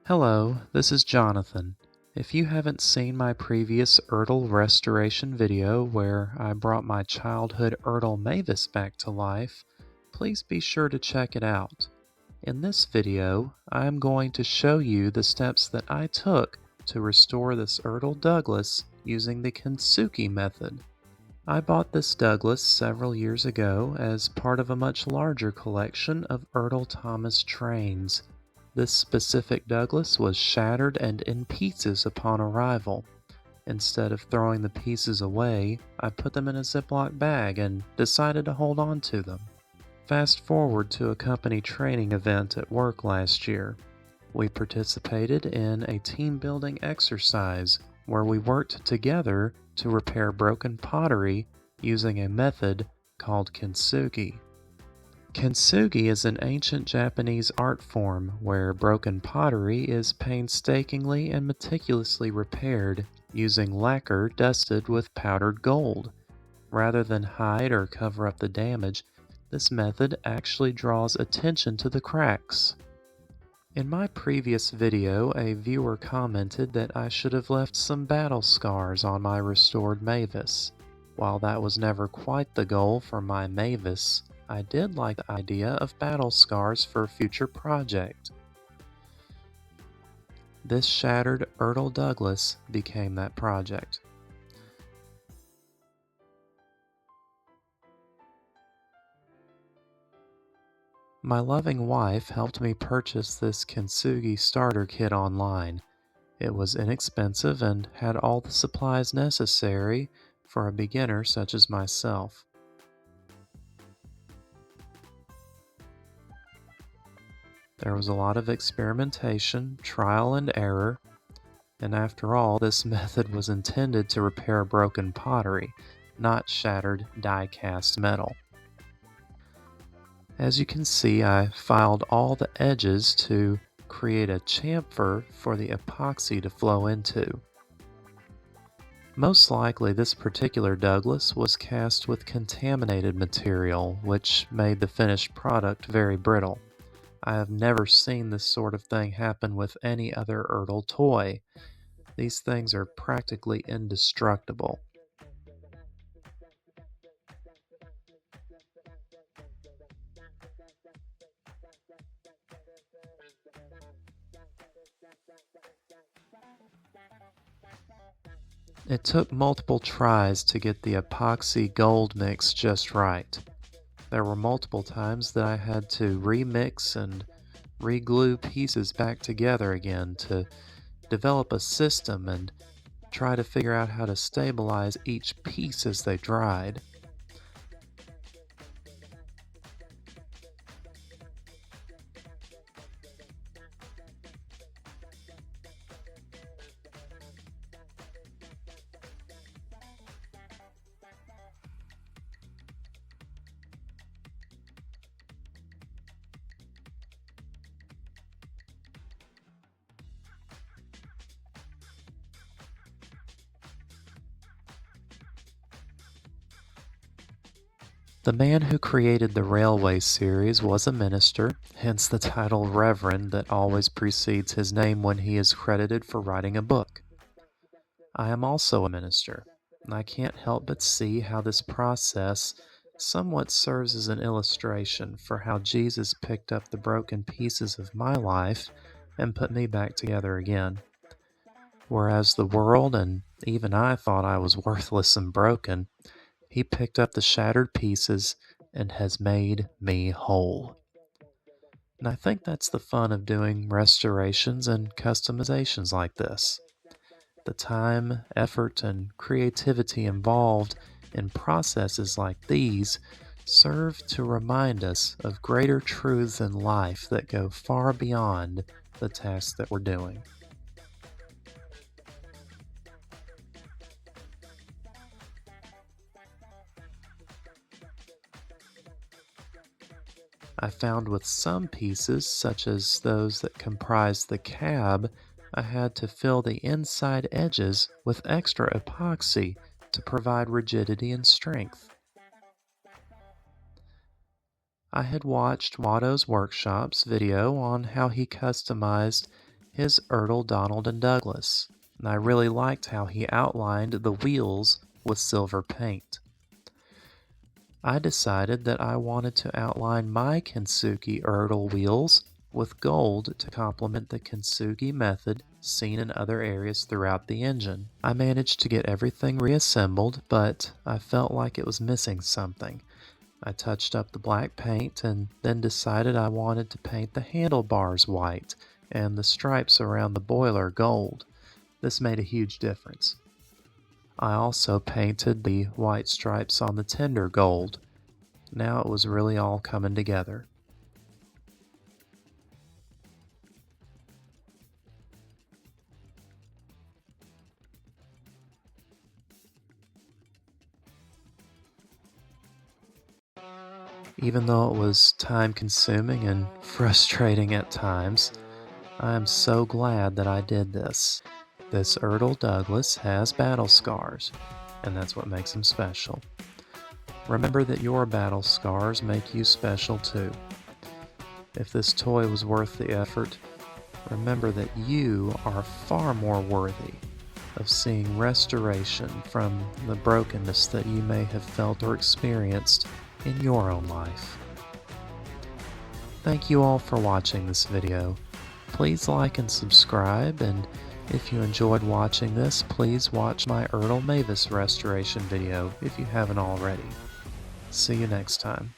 Hello, this is Jonathan. If you haven't seen my previous ERTL restoration video where I brought my childhood ERTL Mavis back to life, please be sure to check it out. In this video, I am going to show you the steps that I took to restore this ERTL Douglas using the Kintsugi method. I bought this Douglas several years ago as part of a much larger collection of ERTL Thomas trains. This specific Douglas was shattered and in pieces upon arrival. Instead of throwing the pieces away, I put them in a Ziploc bag and decided to hold on to them. Fast forward to a company training event at work last year. We participated in a team building exercise where we worked together to repair broken pottery using a method called Kintsugi. Kintsugi is an ancient Japanese art form where broken pottery is painstakingly and meticulously repaired using lacquer dusted with powdered gold. Rather than hide or cover up the damage, this method actually draws attention to the cracks. In my previous video, a viewer commented that I should have left some battle scars on my restored Mavis. While that was never quite the goal for my Mavis, I did like the idea of battle scars for a future project. This shattered ERTL Douglas became that project. My loving wife helped me purchase this Kintsugi starter kit online. It was inexpensive and had all the supplies necessary for a beginner such as myself. There was a lot of experimentation, trial and error, and after all, this method was intended to repair broken pottery, not shattered die-cast metal. As you can see, I filed all the edges to create a chamfer for the epoxy to flow into. Most likely, this particular Douglas was cast with contaminated material, which made the finished product very brittle. I have never seen this sort of thing happen with any other ERTL toy. These things are practically indestructible. It took multiple tries to get the epoxy gold mix just right. There were multiple times that I had to remix and reglue pieces back together again to develop a system and try to figure out how to stabilize each piece as they dried. The man who created the Railway series was a minister, hence the title Reverend that always precedes his name when he is credited for writing a book. I am also a minister, and I can't help but see how this process somewhat serves as an illustration for how Jesus picked up the broken pieces of my life and put me back together again. Whereas the world and even I thought I was worthless and broken, He picked up the shattered pieces and has made me whole. And I think that's the fun of doing restorations and customizations like this. The time, effort, and creativity involved in processes like these serve to remind us of greater truths in life that go far beyond the task that we're doing. I found with some pieces, such as those that comprise the cab, I had to fill the inside edges with extra epoxy to provide rigidity and strength. I had watched Watto's Workshop's video on how he customized his ERTL Donald and Douglas, and I really liked how he outlined the wheels with silver paint. I decided that I wanted to outline my Kintsugi ERTL wheels with gold to complement the Kintsugi method seen in other areas throughout the engine. I managed to get everything reassembled, but I felt like it was missing something. I touched up the black paint and then decided I wanted to paint the handlebars white and the stripes around the boiler gold. This made a huge difference. I also painted the white stripes on the tender gold. Now it was really all coming together. Even though it was time-consuming and frustrating at times, I am so glad that I did this. This ERTL Douglas has battle scars, and that's what makes him special. Remember that your battle scars make you special too. If this toy was worth the effort, remember that you are far more worthy of seeing restoration from the brokenness that you may have felt or experienced in your own life. Thank you all for watching this video. Please like and subscribe, and if you enjoyed watching this, please watch my ERTL Mavis restoration video if you haven't already. See you next time.